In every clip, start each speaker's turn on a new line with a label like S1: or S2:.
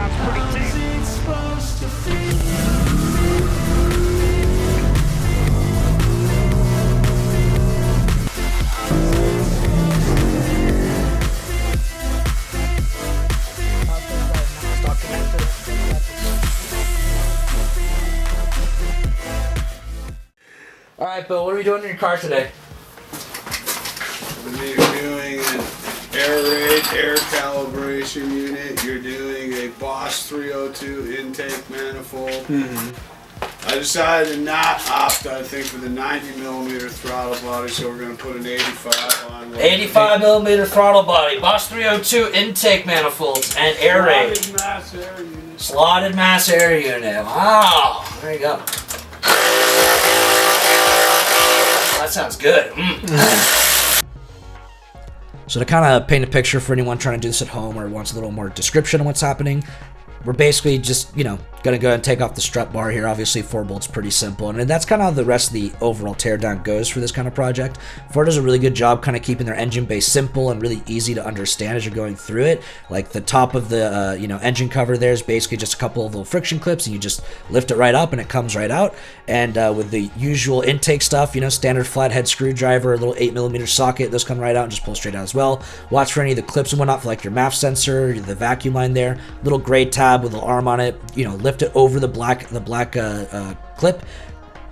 S1: sounds pretty deep.
S2: Alright, Bill, what are we doing in your car today?
S3: You're doing an air rate, air calibration unit. You're doing a Boss 302 intake manifold. I decided to not opt, I think, for the 90mm throttle body, so we're going to put an 85 on.
S2: 85mm throttle body, Boss 302 intake manifolds, and air rate.
S3: Slotted mass air unit.
S2: Slotted mass air unit. Wow. There you go. That sounds good. So to kind of paint a picture for anyone trying to do this at home or wants a little more description of what's happening, we're basically just, going to go ahead and take off the strut bar here. Obviously, 4 bolts, pretty simple. And that's kind of how the rest of the overall teardown goes for this kind of project. Ford does a really good job kind of keeping their engine base simple and really easy to understand as you're going through it. Like the top of the, engine cover there is basically just a couple of little friction clips, and you just lift it right up and it comes right out. And with the usual intake stuff, standard flathead screwdriver, a little 8mm socket, those come right out and just pull straight out as well. Watch for any of the clips and whatnot for like your MAF sensor, the vacuum line there, little gray tab with a little arm on it, lift it over the black clip,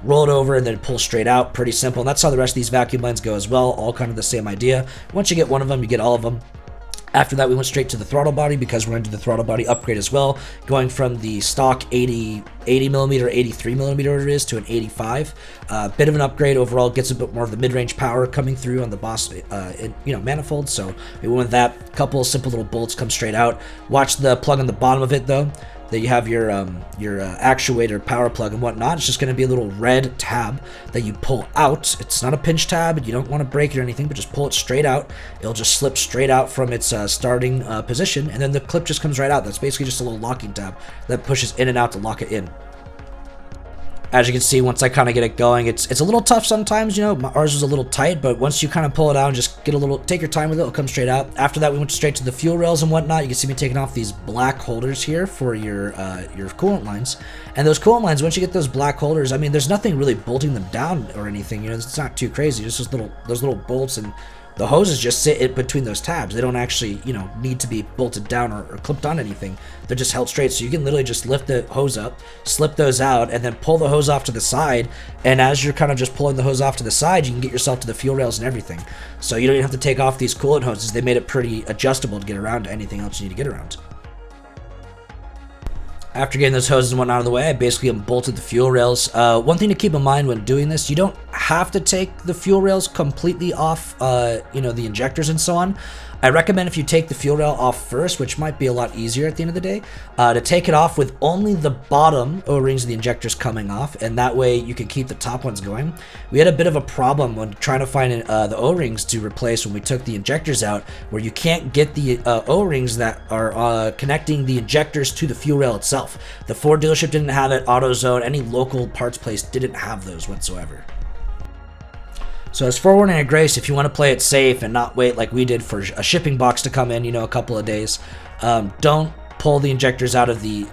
S2: roll it over, and then pull straight out. Pretty simple. And that's how the rest of these vacuum lines go as well. All kind of the same idea. Once you get one of them, you get all of them. After that, we went straight to the throttle body because we're going to do the throttle body upgrade as well, going from the stock 80mm, 83mm it is, to an 85. Bit of an upgrade overall, gets a bit more of the mid-range power coming through on the Boss, manifold. So we went with that. Couple of simple little bolts come straight out. Watch the plug on the bottom of it though. That you have your actuator power plug and whatnot. It's just going to be a little red tab that you pull out. It's not a pinch tab. You don't want to break it or anything, but just pull it straight out. It'll just slip straight out from its starting position, and then the clip just comes right out. That's basically just a little locking tab that pushes in and out to lock it in. As you can see, once I kind of get it going, it's a little tough sometimes, ours was a little tight, but once you kind of pull it out and just take your time with it, it'll come straight out. After that, we went straight to the fuel rails and whatnot. You can see me taking off these black holders here for your coolant lines. And those coolant lines, once you get those black holders, I mean, there's nothing really bolting them down or anything, it's not too crazy. Just those little bolts, and the hoses just sit in between those tabs. They don't actually, need to be bolted down or clipped on anything. They're just held straight. So you can literally just lift the hose up, slip those out, and then pull the hose off to the side. And as you're kind of just pulling the hose off to the side, you can get yourself to the fuel rails and everything. So you don't even have to take off these coolant hoses. They made it pretty adjustable to get around to anything else you need to get around. After getting those hoses and whatnot out of the way, I basically unbolted the fuel rails. One thing to keep in mind when doing this, you don't have to take the fuel rails completely off, the injectors and so on. I recommend if you take the fuel rail off first, which might be a lot easier at the end of the day, to take it off with only the bottom O-rings of the injectors coming off, and that way you can keep the top ones going. We had a bit of a problem when trying to find the O-rings to replace when we took the injectors out, where you can't get the O-rings that are connecting the injectors to the fuel rail itself. The Ford dealership didn't have it, AutoZone, any local parts place didn't have those whatsoever. So as forewarning and grace, if you want to play it safe and not wait like we did for a shipping box to come in, a couple of days, don't pull the injectors out of the,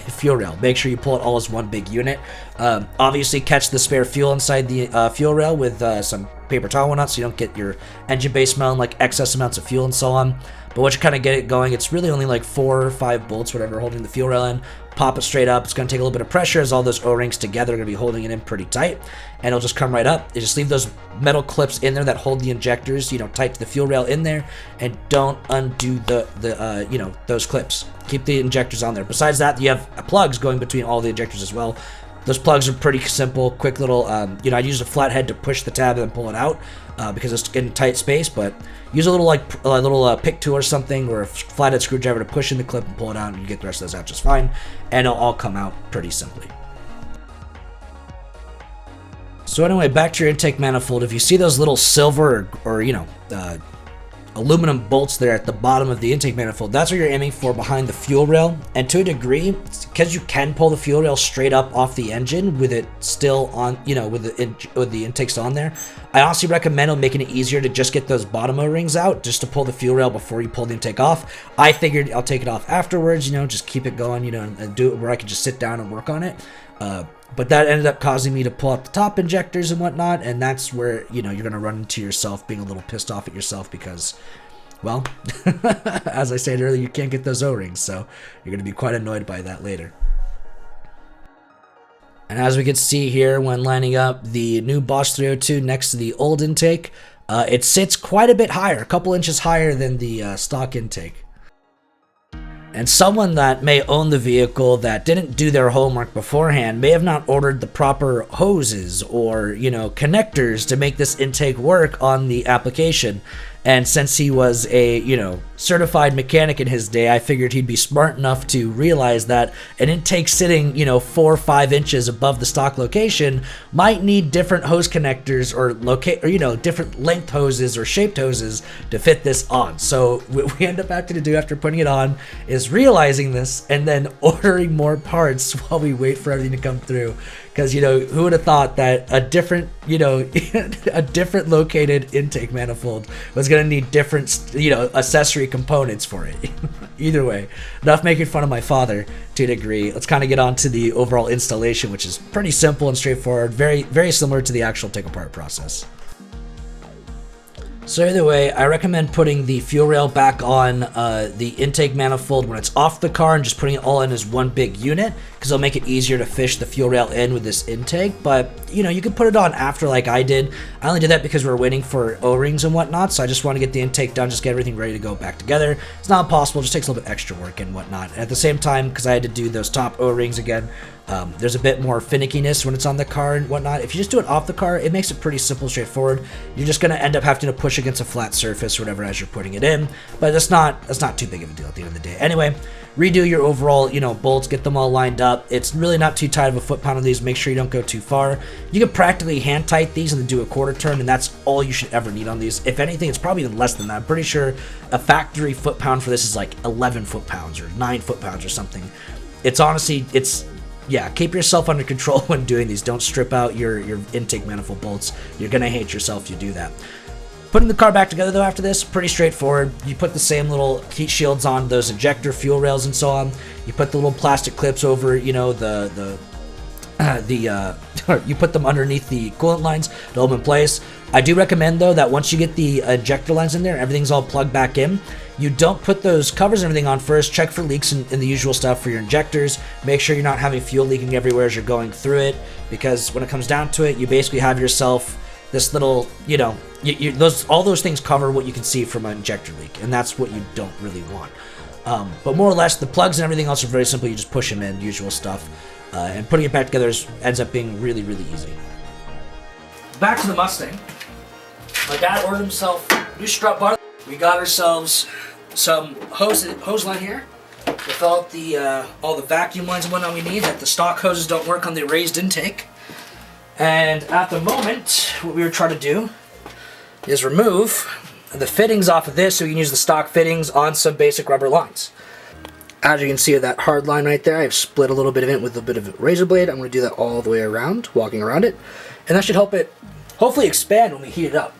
S2: fuel rail. Make sure you pull it all as one big unit. Obviously catch the spare fuel inside the fuel rail with some paper towel and whatnot, so you don't get your engine bay smelling like excess amounts of fuel and so on. But once you kind of get it going, it's really only like 4 or 5 bolts, whatever, holding the fuel rail in. Pop it straight up. It's going to take a little bit of pressure as all those O-rings together are going to be holding it in pretty tight. And it'll just come right up. You just leave those metal clips in there that hold the injectors, tight to the fuel rail in there. And don't undo those clips. Keep the injectors on there. Besides that, you have plugs going between all the injectors as well. Those plugs are pretty simple, quick little, I use a flathead to push the tab and then pull it out because it's in tight space, but use a little pick tool or something, or a flathead screwdriver to push in the clip and pull it out, and you get the rest of those out just fine, and it'll all come out pretty simply. So anyway, back to your intake manifold. If you see those little silver or aluminum bolts there at the bottom of the intake manifold. That's what you're aiming for behind the fuel rail. And to a degree, because you can pull the fuel rail straight up off the engine with it still on, you know, with the intakes on there, I honestly recommend making it easier to just get those bottom O-rings out, just to pull the fuel rail before you pull the intake off. I figured I'll take it off afterwards, you know, just keep it going, you know, and do it where I can just sit down and work on it. But that ended up causing me to pull out the top injectors and whatnot, and that's where, you know, you're going to run into yourself being a little pissed off at yourself because, well, as I said earlier, you can't get those O-rings, so you're going to be quite annoyed by that later. And as we can see here, when lining up the new Boss 302 next to the old intake, it sits quite a bit higher, a couple inches higher than the stock intake. And someone that may own the vehicle that didn't do their homework beforehand may have not ordered the proper hoses or, you know, connectors to make this intake work on the application. And since he was a, you know, certified mechanic in his day, I figured he'd be smart enough to realize that an intake sitting, you know, 4 or 5 inches above the stock location might need different hose connectors or you know, different length hoses or shaped hoses to fit this on. So what we end up having to do after putting it on is realizing this and then ordering more parts while we wait for everything to come through. Because, you know, who would have thought that a different, you know, a different located intake manifold was going to need different, you know, accessory components for it. Either way, enough making fun of my father to a degree. Let's kind of get on to the overall installation, which is pretty simple and straightforward, very, very similar to the actual take apart process. So either way, I recommend putting the fuel rail back on the intake manifold when it's off the car and just putting it all in as one big unit, because it'll make it easier to fish the fuel rail in with this intake. But, you know, you can put it on after like I did. I only did that because we're waiting for O-rings and whatnot, so I just want to get the intake done, just get everything ready to go back together. It's not impossible, it just takes a little bit extra work and whatnot. And at the same time, because I had to do those top O-rings again, there's a bit more finickiness when it's on the car and whatnot. If you just do it off the car, it makes it pretty simple, straightforward. You're just going to end up having to push against a flat surface or whatever as you're putting it in, but that's not too big of a deal at the end of the day. Anyway, redo your overall, you know, bolts, get them all lined up. It's really not too tight of a foot pound on these. Make sure you don't go too far. You can practically hand tight these and then do a quarter turn, and that's all you should ever need on these. If anything, it's probably even less than that. I'm pretty sure a factory foot pound for this is like 11 foot pounds or 9 foot pounds or something. It's honestly, yeah, keep yourself under control when doing these. Don't strip out your intake manifold bolts. You're going to hate yourself if you do that. Putting the car back together, though, after this, pretty straightforward. You put the same little heat shields on those injector fuel rails and so on. You put the little plastic clips over, you know, you put them underneath the coolant lines to hold them in place. I do recommend, though, that once you get the injector lines in there, everything's all plugged back in, you don't put those covers and everything on first. Check for leaks and the usual stuff for your injectors. Make sure you're not having fuel leaking everywhere as you're going through it, because when it comes down to it, you basically have yourself this little, you know, all those things cover what you can see from an injector leak, and that's what you don't really want. But more or less, the plugs and everything else are very simple. You just push them in, usual stuff, and putting it back together ends up being really, really easy. Back to the Mustang. My dad ordered himself a new strut bar. We got ourselves some hose line here with all the vacuum lines and whatnot we need, that the stock hoses don't work on the raised intake. And at the moment, what we were trying to do is remove the fittings off of this so we can use the stock fittings on some basic rubber lines. As you can see with that hard line right there, I've split a little bit of it with a bit of a razor blade. I'm going to do that all the way around, walking around it. And that should help it hopefully expand when we heat it up.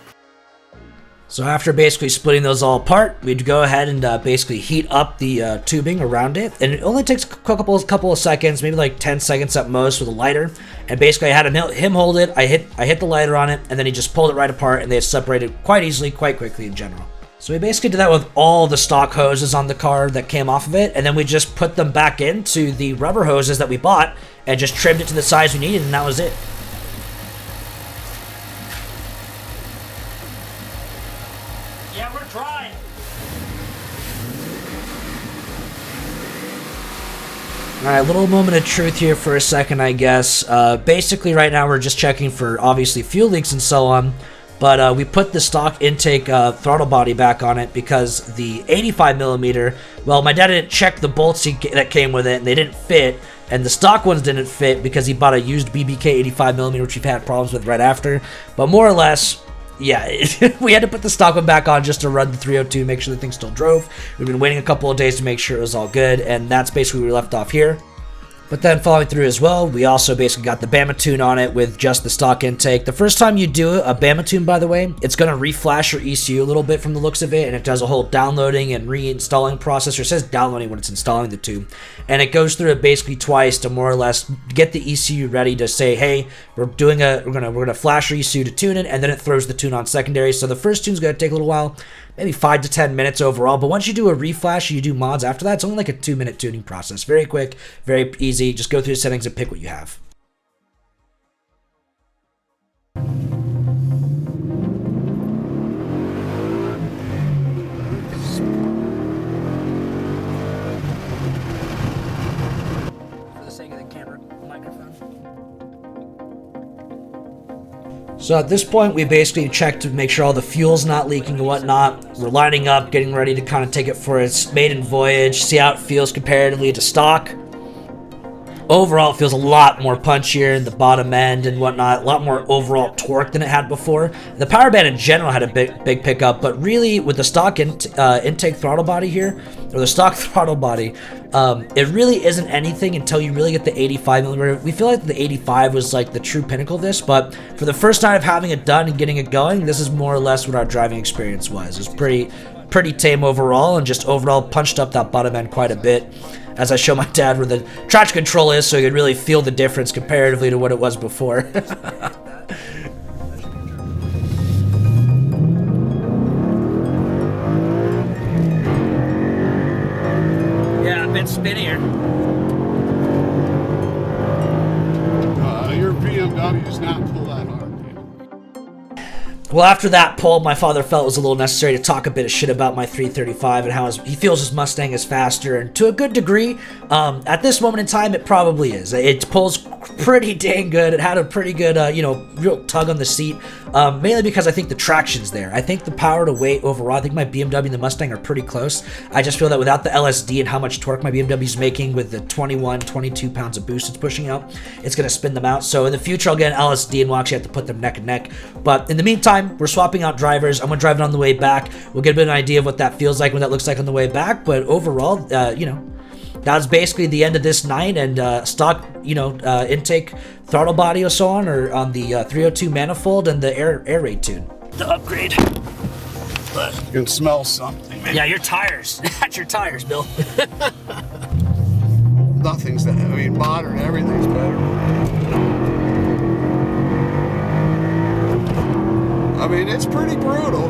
S2: So after basically splitting those all apart, we'd go ahead and basically heat up the tubing around it. And it only takes a couple of seconds, maybe like 10 seconds at most with a lighter. And basically I had him hold it, I hit the lighter on it, and then he just pulled it right apart, and they separated quite easily, quite quickly in general. So we basically did that with all the stock hoses on the car that came off of it, and then we just put them back into the rubber hoses that we bought and just trimmed it to the size we needed, and that was it. Yeah, we're trying. Alright, little moment of truth here for a second, I guess. Basically right now we're just checking for obviously fuel leaks and so on. But we put the stock intake throttle body back on it because the 85mm, well, my dad didn't check the bolts that came with it, and they didn't fit. And the stock ones didn't fit because he bought a used BBK 85mm, which we've had problems with right after. But more or less, yeah, we had to put the stock one back on just to run the 302, make sure the thing still drove. We've been waiting a couple of days to make sure it was all good, and that's basically where we left off here. But then following through as well, we also basically got the Bama tune on it with just the stock intake. The first time you do a Bama tune, by the way, it's going to reflash your ECU a little bit from the looks of it, and it does a whole downloading and reinstalling process. Or it says downloading when it's installing the tune. And it goes through it basically twice to more or less get the ECU ready to say, hey, we're gonna flash your ECU to tune it, and then it throws the tune on secondary. So the first tune's going to take a little while, maybe 5 to 10 minutes overall, but once you do a reflash, you do mods after that, it's only like a 2-minute tuning process. Very quick, very easy. Just go through the settings and pick what you have. For the sake of the camera microphone. So at this point, we basically checked to make sure all the fuel's not leaking and whatnot. We're lining up, getting ready to kind of take it for its maiden voyage, see how it feels comparatively to stock. Overall, it feels a lot more punchier in the bottom end and whatnot, a lot more overall torque than it had before. The power band in general had a big pickup, but really with the stock intake throttle body here, or the stock throttle body, it really isn't anything until you really get the 85mm. We feel like the 85 was like the true pinnacle of this, but for the first time of having it done and getting it going, this is more or less what our driving experience was. It was pretty tame overall, and just overall punched up that bottom end quite a bit. As I show my dad where the traction control is, so you could really feel the difference comparatively to what it was before. Yeah, a bit spinnier.
S3: Your BMW does not pull that hard.
S2: Well, after that pull, my father felt it was a little necessary to talk a bit of shit about my 335 and how he feels his Mustang is faster, and to a good degree, at this moment in time, it probably is. It pulls pretty dang good. It had a pretty good, real tug on the seat, mainly because I think the traction's there. I think the power to weight overall, I think my BMW and the Mustang are pretty close. I just feel that without the LSD and how much torque my BMW is making with the 22 pounds of boost it's pushing out, it's going to spin them out. So in the future, I'll get an LSD and we'll actually have to put them neck and neck. But in the meantime, we're swapping out drivers. I'm going to drive it on the way back. We'll get a bit of an idea of what that feels like, what that looks like on the way back. But overall, that's basically the end of this night, and stock, intake throttle body or so on the 302 manifold and the air raid tune. The upgrade. But
S3: You can smell something, man.
S2: yeah, your tires. That's your tires, Bill.
S3: Nothing's that. Modern, everything's better. It's pretty brutal.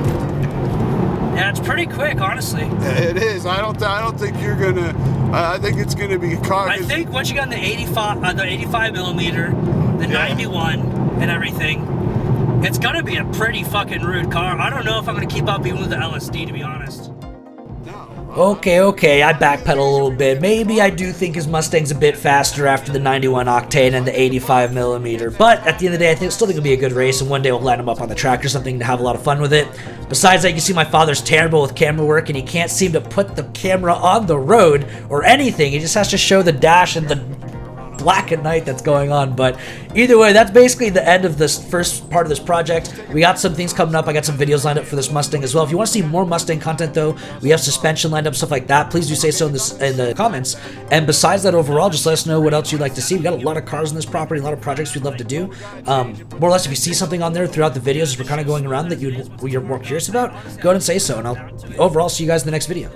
S2: Yeah, it's pretty quick, honestly.
S3: It is. I don't think you're gonna. I think it's gonna be a car.
S2: I think once you got the 85 millimeter, the 91, and everything, it's gonna be a pretty fucking rude car. I don't know if I'm gonna keep up even with the LSD, to be honest. Okay, I backpedal a little bit. Maybe I do think his Mustang's a bit faster after the 91 octane and the 85 millimeter. But at the end of the day, I still think it'll be a good race, and one day we'll line him up on the track or something to have a lot of fun with it. Besides that, you can see my father's terrible with camera work, and he can't seem to put the camera on the road or anything. He just has to show the dash and the black and night that's going on. But either way, that's basically the end of this first part of this project. We got some things coming up. I got some videos lined up for this Mustang as well. If you want to see more Mustang content, though, we have suspension lined up, stuff like that. Please do say so in the comments. And besides that, overall, just let us know what else you'd like to see. We got a lot of cars on this property, a lot of projects we'd love to do. More or less, if you see something on there throughout the videos as we're kind of going around that you're more curious about, go ahead and say so, and I'll overall see you guys in the next video.